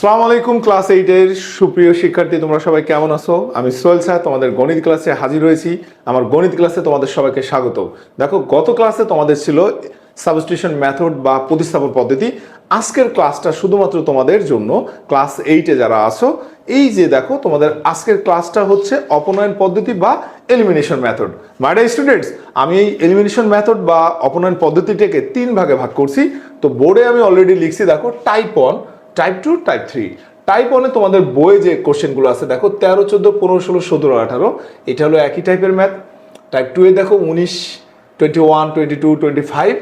আসসালামু আলাইকুম ক্লাস 8 এর সুপ্রিয় শিক্ষার্থী, তোমরা সবাই কেমন আছো? আমি সোহেল স্যার তোমাদের গণিত ক্লাসে হাজির হয়েছি। আমার গণিত ক্লাসে তোমাদের সবাইকে স্বাগত। দেখো, গত ক্লাসে তোমাদের ছিল সাবস্টিটিউশন মেথড বা প্রতিস্থাপন পদ্ধতি। আজকের ক্লাসটা শুধুমাত্র তোমাদের জন্য ক্লাস 8 এ যারা আছো। এই যে দেখো, তোমাদের আজকের ক্লাসটা হচ্ছে অপনয়ন পদ্ধতি বা elimination method. My dear students, আমি এই এলিমিনেশন মেথড বা অপনয়ন পদ্ধতিটাকে 3 ভাগে ভাগ করছি। তো বোর্ডে আমি অলরেডি লিখছি, দেখো টাইপ 1, টাইপ 2, টাইপ 3। টাইপ 1 এ তোমাদের বইয়ে যে কোশ্চেনগুলো আছে দেখো 13, 14, 15, 16, 17, 18, এটা হলো একই টাইপের ম্যাথ। টাইপ 2 এ দেখো 19, 21, 22, 25,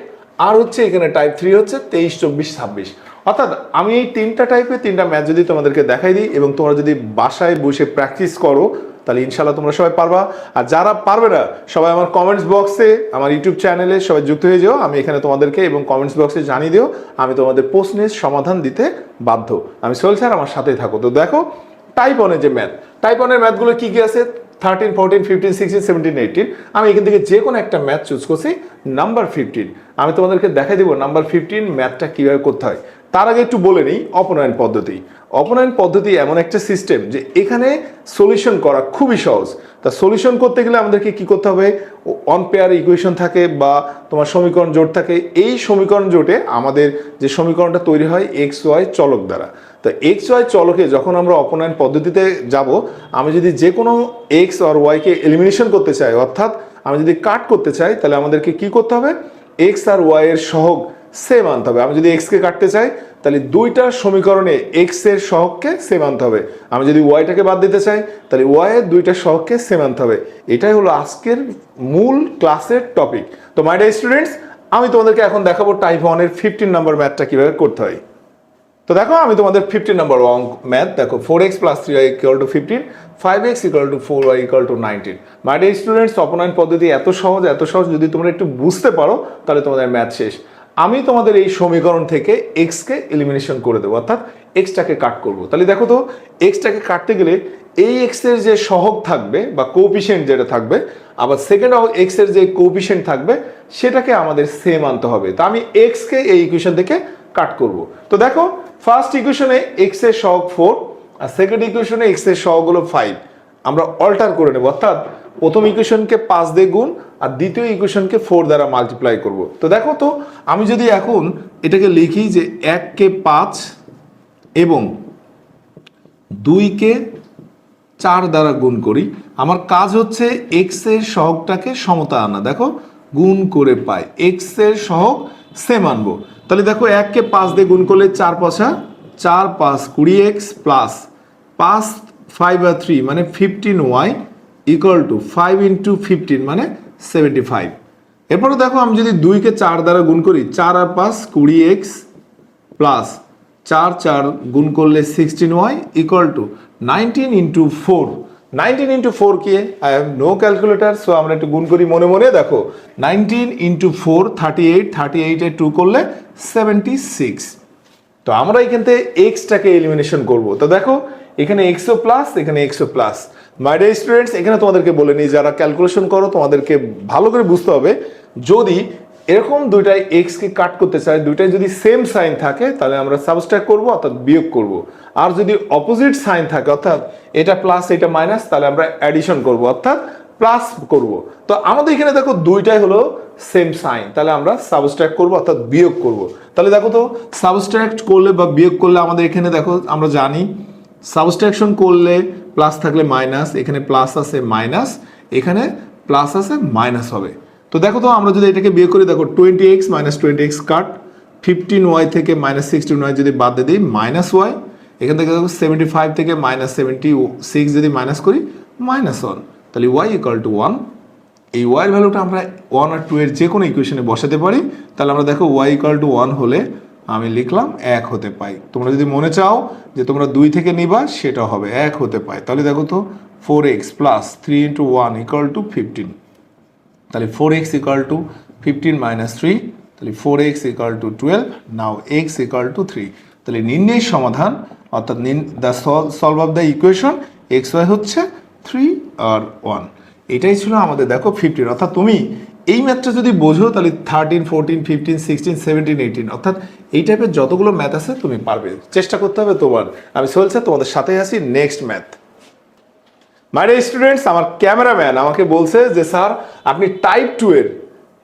আর হচ্ছে এখানে টাইপ 3 হচ্ছে 23, 24, 26। অর্থাৎ আমি এই 3টা টাইপে 3টা ম্যাথ যদি তোমাদেরকে দেখাই দিই এবং তোমরা যদি বাসায় বসে প্র্যাকটিস করো, তাহলে ইনশাল্লাহ তোমরা সবাই পারবা। আর যারা পারবে না, সবাই আমার কমেন্টস বক্সে, আমার ইউটিউব চ্যানেলে সবাই যুক্ত হয়ে যাও। আমি এখানে তোমাদেরকে এবং কমেন্টস বক্সে জানিয়ে দিও, আমি তোমাদের প্রশ্নের সমাধান দিতে বাধ্য। আমি সোহেল স্যার, আমার সাথেই থাকো। তো দেখো, টাইপ 1 এর যে ম্যাথ, টাইপ 1 এর ম্যাথগুলো কি কি আছে? 13, 14, 15, 16, 17, 18। আমি এখান থেকে যে কোনো একটা ম্যাথ চুজ করছি। নাম্বার 15 আমি তোমাদেরকে দেখাই দিব নাম্বার 15 ম্যাথটা কিভাবে করতে হয়। তার আগে একটু বলে নিই অপনয়ন পদ্ধতি। অপনয়ন পদ্ধতি এমন একটা সিস্টেম যে এখানে সলিউশন করা খুবই সহজ। তা সলিউশন করতে গেলে আমাদেরকে কি করতে হবে? অন পেয়ার ইকুয়েশন থাকে বা তোমার সমীকরণ জোট থাকে। এই সমীকরণ জোটে আমাদের যে সমীকরণটা তৈরি হয় এক্স ওয়াই চলক দ্বারা। তো এক্স ওয়াই চলকে যখন আমরা অপনয়ন পদ্ধতিতে যাব, আমি যদি যে কোনো এক্স আর ওয়াইকে এলিমিনেশন করতে চাই, অর্থাৎ আমি যদি কাট করতে চাই, তাহলে আমাদেরকে কি করতে হবে? এক্স আর ওয়াই এর সহগ সেম আনতে হবে। আমি যদি এক্সকে কাটতে চাই, তাহলে দুইটা সমীকরণে এক্স এর সহগকে সেম আনতে হবে। আমি যদি ওয়াইটাকে বাদ দিতে চাই, তাহলে ওয়াই এর দুইটা সহগকে সেম আনতে হবে। এটাই হলো আজকের মূল ক্লাসের টপিক। তো মাই ডিয়ার স্টুডেন্টস, আমি তোমাদেরকে এখন দেখাবো টাইপ 1 এর 15 নম্বর ম্যাথটা কিভাবে করতে হয়। তো দেখো, আমি তোমাদের 15 নম্বর ম্যাথ দেখো, 4x + 3y = 15, 5x = 4y = 19। My dear students, অপনয়ন পদ্ধতি এত সহজ, যদি তোমরা একটু বুঝতে পারো তাহলে তোমাদের ম্যাথ শেষ। আমি তোমাদের এই সমীকরণ থেকে এক্সকে এলিমিনেশন করে দেবো, অর্থাৎ এক্সটাকে কাট করব। তাহলে দেখো তো, এক্সটাকে কাটতে গেলে এই এক্স এর যে সহগ থাকবে বা কোএফিশিয়েন্ট যেটা থাকবে, আবার সেকেন্ড এক্স এর যে কোএফিশিয়েন্ট থাকবে সেটাকে আমাদের সেম আনতে হবে। তো আমি এক্সকে এই ইকুয়েশন থেকে কাট করব। তো দেখো, ফার্স্ট ইকুয়েশনে এক্স এর সহগ 4 আর সেকেন্ড ইকুয়েশনে এক্স এর সহগ হলো 5। আমরা অল্টার করে নেব, অর্থাৎ প্রথম ইকুয়েশনকে 5 দিয়ে গুণ আর দ্বিতীয় ইকুয়েশনকে 4 দ্বারা মাল্টিপ্লাই করব। তো দেখো তো, আমি যদি এখন এটাকে লিখি যে 1 কে 5 এবং 2 কে 4 দ্বারা গুণ করি, আমার কাজ হচ্ছে এক্স এর সহগটাকে সমতা আনা। দেখো, গুণ করে পাই এক্স এর সহগ সেম আনবো। তাহলে দেখো, 1 কে 5 দিয়ে গুণ করলে 4 5 4 5 20x প্লাস 5 5 আর 3 মানে 15y = 5 × 15 মানে 75। এরপরে দেখো, আমি যদি 2 কে 4 দ্বারা গুণ করি, 4 আর 5 20x প্লাস 4 4 গুণ করলে 16y = 19 × 4। 19 × 4 কি? I have no calculator, so আমরা একটু গুণ করি মনে মনে। দেখো, 19 × 4 38, 38 এ 2 করলে 76। তো আমরা এখান থেকে এক্সটাকে এলিমিনেশন করব। তো দেখো, এখানে এক্সও প্লাস, এখানে এক্সও প্লাস। মাই ডিয়ার স্টুডেন্টস, এখানে তোমাদেরকে বলে নিই, যারা ক্যালকুলেশন করো তোমাদেরকে ভালো করে বুঝতে হবে, যদি এরকম দুইটাই এক্স কে কাট করতে চাই, দুইটাই যদি সেম সাইন থাকে, তাহলে আমরা সাবস্ট্রাক্ট করব, অর্থাৎ বিয়োগ করব। আর যদি অপোজিট সাইন থাকে, অর্থাৎ এটা প্লাস এটা মাইনাস, তাহলে আমরা অ্যাডিশন করব, অর্থাৎ প্লাস করব। তো আমাদের এখানে দেখো দুইটাই হলো সেম সাইন, তাহলে আমরা সাবস্ট্রাক্ট করব, অর্থাৎ বিয়োগ করব। তাহলে দেখো তো, সাবস্ট্রাক্ট করলে বা বিয়োগ করলে আমাদের এখানে দেখো, আমরা জানি সাবস্ট্রাকশন করলে প্লাস থাকলে মাইনাস, এখানে প্লাস আছে মাইনাস, এখানে প্লাস আছে মাইনাস হবে। তো দেখো তো, আমরা যদি এটাকে বিয়োগ করি, দেখো 20x - 20x কাট, 15y থেকে -16y যদি বাদ দিয়ে দিই -y, এখান থেকে দেখো 75 থেকে -76 যদি মাইনাস করি -1, তাহলে y = 1। এই y এর ভ্যালুটা আমরা 1 আর 2 এর যে কোনো ইকুয়েশনে বসাতে পারি। তাহলে আমরা দেখো y = 1 হলে আমি লিখলাম 1 হতে পাই। তোমরা যদি মনে চাও যে তোমরা 2 থেকে নিবা, সেটা হবে 1 হতে পাই। তাহলে দেখো তো, 4x + 3 × 1 = 15। তাহলে 4x = 15 - 3, তাহলে 4x = 12। নাও x = 3। তাহলে নির্ণয় সমাধান, অর্থাৎ the solve of the equation xy হচ্ছে 3 আর 1। এটাই ছিল আমাদের দেখো 15। অর্থাৎ তুমি এই ম্যাথটা যদি বোঝো তাহলে 13, 14, 15, 16, 17, 18 অর্থাৎ এই টাইপের যতগুলো ম্যাথ আছে তুমি পারবে, চেষ্টা করতে হবে তোমার। আমি সোহেল স্যার তোমাদের সাথে আছি। Next math. My dear students, আমার ক্যামেরাম্যান আমাকে বলছে যে স্যার আপনি টাইপ 2 এর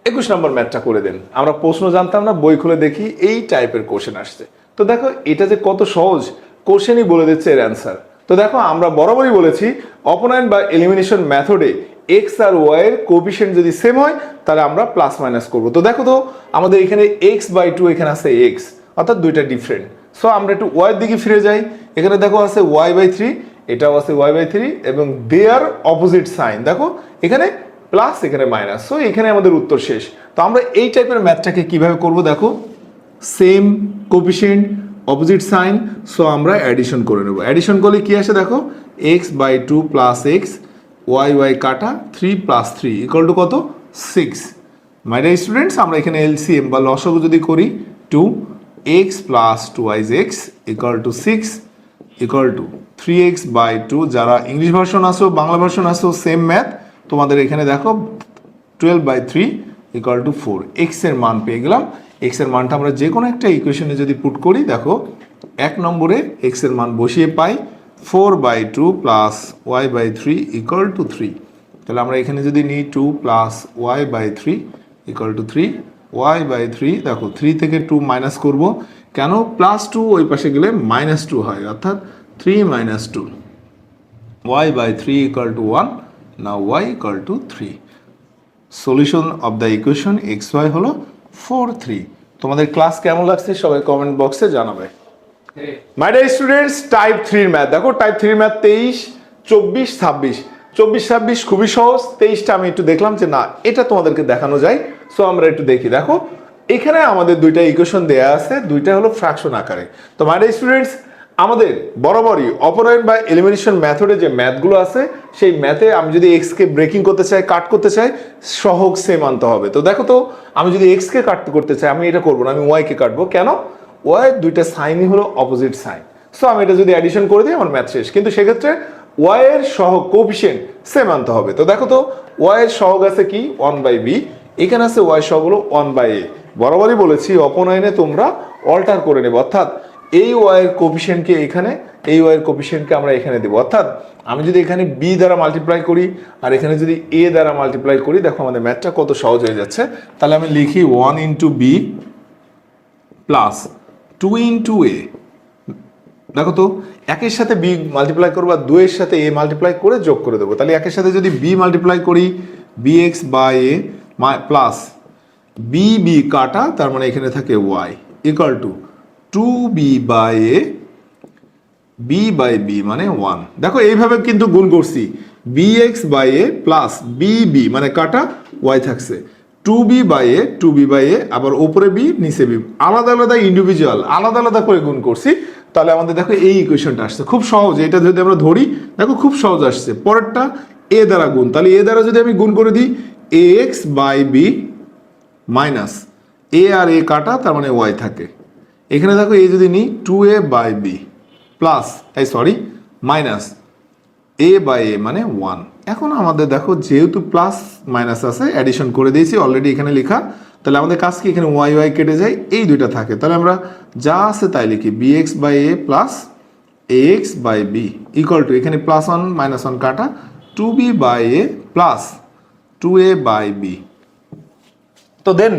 21 নম্বর ম্যাথটা করে দেন। আমরা প্রশ্ন জানতাম না, বই খুলে দেখি এই টাইপের কোশ্চেন আসছে। তো দেখো এটা যে কত সহজ, কোশ্চেনই বলে দিচ্ছে এর অ্যান্সার। তো দেখো আমরা বরাবরই বলেছি অপোনেন্ট বা এলিমিনেশন মেথডে এক্স আর ওয়াই এর কোএফিসিয়েন্ট যদি সেম হয় তাহলে আমরা প্লাস মাইনাস করব। তো দেখো তো আমাদের এখানে x/2 এখানে আছে x, অর্থাৎ দুইটা ডিফারেন্ট। সো আমরা একটু ওয়াই এর দিকে ফিরে যাই। এখানে দেখো আছে y/3, এটাও আছে y/3 এবং দে আর অপোজিট সাইন। দেখো এখানে প্লাস এখানে মাইনাস, সো এখানে আমাদের উত্তর শেষ। তো আমরা এই টাইপের ম্যাথটাকে কিভাবে করব দেখো, same coefficient opposite sign, so আমরা অ্যাডিশন করে নেব। অ্যাডিশন করলে কি আসে দেখো, x/2 প্লাস এক্স, y কাটা 3 প্লাস 3 ইকুয়াল টু কত 6। মাই ডিয়ার স্টুডেন্টস, আমরা এখানে এলসিএম বা লসাগু যদি করি 2x plus 2y x equal to 6 equal to 3x/2। যারা ইংলিশ ভার্সন আসো বাংলা ভার্সন আসো সেম ম্যাথ, তোমাদের এখানে দেখো 12/3 ইকুয়াল টু 4। এক্স এর মান পেয়ে গেলাম। এক্স এর মানটা আমরা যে কোনো একটা ইকুয়েশনে যদি পুট করি, দেখো 1 নম্বরে এক্স এর মান বসিয়ে পাই 4/2 প্লাস y/3 ইকুয়াল টু 3। তাহলে আমরা এখানে যদি নিই 2 plus y/3 equal to 3, y/3 দেখো 3 থেকে 2 মাইনাস করব, কেন প্লাস 2 ওই পাশে গেলে মাইনাস 2 হয়, অর্থাৎ 3 minus 2, y/3 equal to 1, now y equal to 3। Solution of the equation xy হলো 4, 3। তোমাদের ক্লাস কেমন লাগছে সবাই কমেন্ট বক্সে জানাবে। মাই ডিয়ার স্টুডেন্টস, টাইপ 3 এর ম্যাথ দেখো, টাইপ 3 এর ম্যাথ 23, 24, 26। 24, 26 খুবই সহজ, 23টা আমি একটু দেখলাম যে না এটা তোমাদেরকে দেখানো যায়, সো আমরা একটু দেখি। দেখো এখানে আমাদের দুইটা ইকুয়েশন দেয়া আছে, দুইটা হলো ফ্র্যাকশন আকারে। তো মাই ডিয়ার স্টুডেন্টস, আমাদের বরাবরই অপোনেন্ট বা এলিমিনেশন মেথডে যে ম্যাথগুলো আছে সেই ম্যাথে আমি যদি এক্স কে ব্রেকিং করতে চাই, কাট করতে চাই, সহগ সেম আনতে হবে। তো দেখো তো আমি যদি এক্স কে কাট করতে চাই আমি এটা করবো না, আমি ওয়াই কে কাটবো। কেন? ওয়াই দুইটা সাইনই হলো অপোজিট সাইন, সো আমি এটা যদি অ্যাডিশন করে দিই আমার ম্যাথ শেষ। কিন্তু সেক্ষেত্রে ওয়াই এর সহগ কোএফিসিয়েন্ট সেম আনতে হবে। তো দেখো তো ওয়াই এর সহগ আছে কি 1/b, এখানে আছে ওয়াই সহগ হলো 1/a। বরাবরই বলেছি অপনয়নে তোমরা অল্টার করে নেবে, অর্থাৎ এই ওয়াই এর কোএফিসিয়েন্টকে এখানে, এই ওয়াই এর কোএফিসিয়েন্টকে আমরা এখানে দেবো। অর্থাৎ আমি যদি এখানে বি দ্বারা মাল্টিপ্লাই করি আর এখানে যদি এ দ্বারা মাল্টিপ্লাই করি, দেখো আমাদের ম্যাথটা কত সহজ হয়ে যাচ্ছে। তাহলে আমি লিখি 1 ইন্টু বি প্লাস 2 ইন্টু এ। দেখো তো একের সাথে বি মাল্টিপ্লাই করবো আর 2 এর সাথে এ মাল্টিপ্লাই করে যোগ করে দেবো। তাহলে একের সাথে যদি বি মাল্টিপ্লাই করি bx by A plus B কাটা, তার মানে এখানে থাকে Y equal to 2b by A B by B মানে 1। দেখো এইভাবে কিন্তু গুণ করছি, bx by A plus B মানে কাটা ওয়াই থাকছে, 2b by A 2b by এ, আবার ওপরে বি নিচে বি, আলাদা আলাদা ইন্ডিভিজুয়াল আলাদা আলাদা করে গুণ করছি। তাহলে আমাদের দেখো এই ইকুয়েশনটা আসছে খুব সহজ। এটা যদি আমরা ধরি দেখো খুব সহজ আসছে। পরেরটা এ দ্বারা গুণ, তাহলে এ দ্বারা যদি আমি গুণ করে দিই ax বাই বি মাইনাস এ আর এ কাটা, তার মানে ওয়াই থাকে। এখানে দেখো এ যদি নিই 2a by B plus minus A by A মানে 1। এখন আমাদের দেখো যেহেতু প্লাস মাইনাস আছে অ্যাডিশন করে দিয়েছি অলরেডি এখানে লেখা, তাহলে আমাদের কাজ কি এখানে ওয়াই ওয়াই কেটে যায়, এই দুইটা থাকে। তাহলে আমরা যা আছে তাই লিখি bx by A plus ax by B equal to, এখানে প্লাস 1 মাইনাস 1 কাটা 2b by A plus 2a by B. তো দেন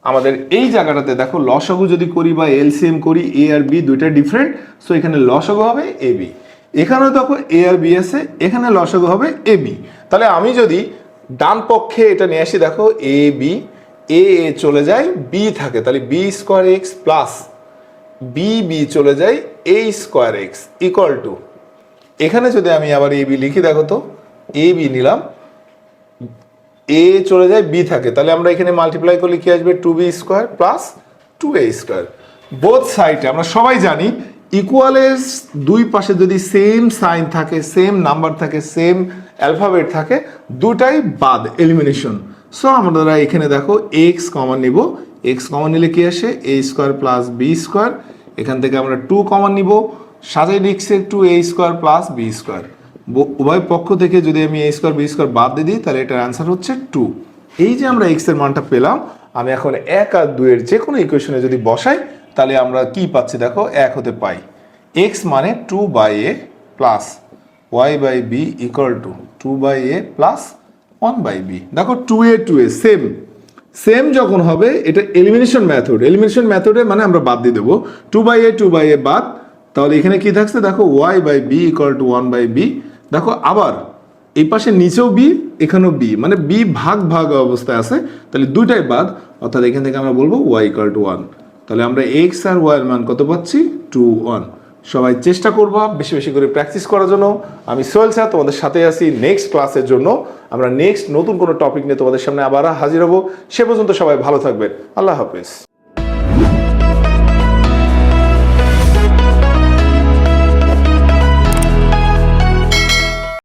আমাদের এই জায়গাটাতে দেখো লসাগু যদি করি বা এলসিএম করি, এ আর বি দুইটা ডিফারেন্ট, সো এখানে লসাগু হবে এ বি। এখানেও দেখো এ আর বি আছে, এখানে লসাগু হবে এ বি। তাহলে আমি যদি ডান পক্ষে এটা নিয়ে আসি, দেখো এ বি, এ এ চলে যায় বি থাকে, তাহলে B square X plus B চলে যায় A square X equal to, এখানে যদি আমি আবার এ বি লিখি, দেখো তো এ বি নিলাম, এ চলে যায় বি থাকে, তাহলে আমরা এখানে মাল্টিপ্লাই করলে কি আসবে 2b square plus 2a square. Both সাইডে আমরা সবাই জানি ইকুয়ালের দুই পাশে যদি সেম সাইন থাকে, সেম নাম্বার থাকে, সেম অ্যালফাবেট থাকে, দুটাই বাদ, এলিমিনেশন। সো আমরা এখানে দেখো এক্স কমন নিব, এক্স কমন নিলে কি আসে এ স্কোয়ার প্লাস বি স্কোয়ার, এখান থেকে আমরা 2 কমন নিব, সাজাই লিখছে একটু এ স্কোয়ার প্লাস বি স্কোয়ার। উভয় পক্ষ থেকে যদি আমি এ স্কোয়ার বি স্কোয়ার বাদ দিয়ে দিই তাহলে এটার অ্যান্সার হচ্ছে 2। এই যে আমরা এক্স এর মানটা পেলাম, আমি এখন 1 আর 2 এর যে কোনো ইকুয়েশনে যদি বসাই তাহলে আমরা কি পাচ্ছি দেখো, 1 হতে পাই। এক্স মানে 2/a plus y/b equal to 2/a plus 1/b। দেখো 2a সেম সেম যখন হবে এটা এলিমিনেশন মেথডে মানে আমরা বাদ দিয়ে দেবো 2/a বাদ, তাহলে এখানে কি থাকছে দেখো y/b ইকুয়াল টু 1/b। দেখো আবার এই পাশে নিচেও বি এখানেও বি, মানে বি ভাগ ভাগ অবস্থায় আছে, তাহলে দুইটাই বাদ, অর্থাৎ এখান থেকে আমরা বলবো y ইকুয়াল টু 1। তাহলে আমরা এক্স আর ওয়াই এর মান কত পাচ্ছি 2 1। সবাই চেষ্টা করবা বেশি বেশি করে প্র্যাকটিস করার জন্য। আমি সোহেল স্যার তোমাদের সাথে আছি নেক্সট ক্লাসের জন্য। আমরা নেক্সট নতুন কোনো টপিক নিয়ে তোমাদের সামনে আবার হাজির হব। সে পর্যন্ত সবাই ভালো থাকবেন। আল্লাহ হাফেজ।